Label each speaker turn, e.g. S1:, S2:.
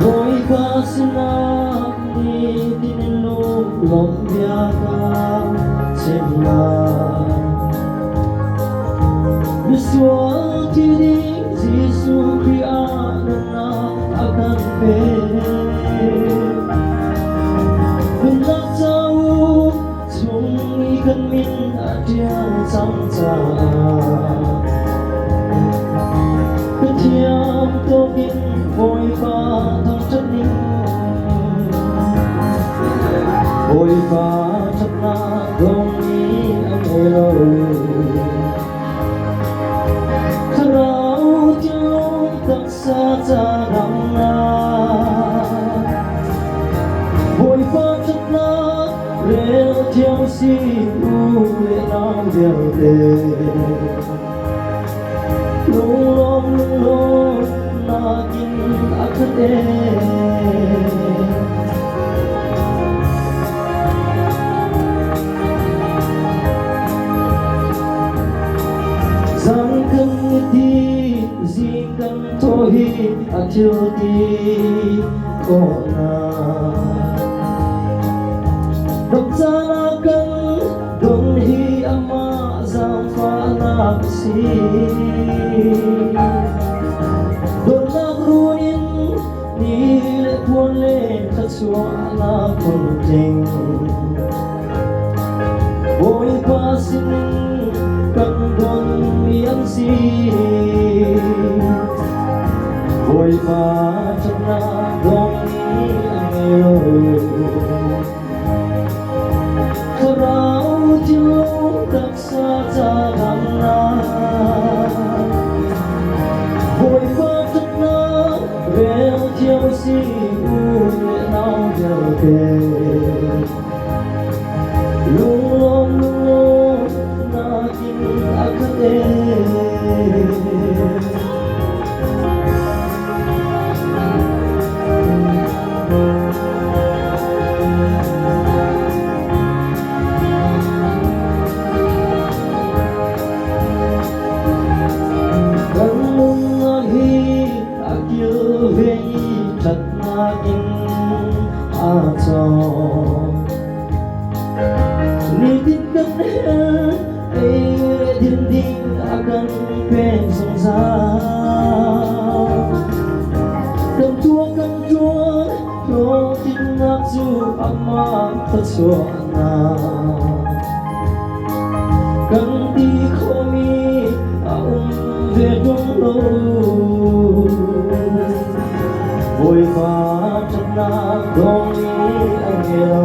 S1: Vội qua xin đi tin lúc lòng bia ca trên làng Biswa kini Yesu Kriana akan Benak jauh Sungi kan min ada samca Ketiam tokin vội pha thăng chất ninh Vội pha chất na gom ni ang elo Rau tiêu tất xa cha đằng na Vội pha chất na rêu theo si u lệ nam đều đề Lung lom na kin akade Giang cân ti di cân thôi thiêu ti có na độc gia na cân đồn hi ama giang pha na si đồn na ruin ni lệ buồn lên thật xóa na con tình vội qua xin cần đồn miếng si vội pha chân na gom ni ang yêu rau tiêu tất xa cha đằng na vội pha chân na rêu theo si u lệ nào đều đề lung lom na kin akade thật na in cho ni tin cần ai thiên thiên akan pen song sa cần chúa cho tin ngạc du ama thật xóa na cần đi khó mi về trong lâu vội pha chân na gom ni ang elo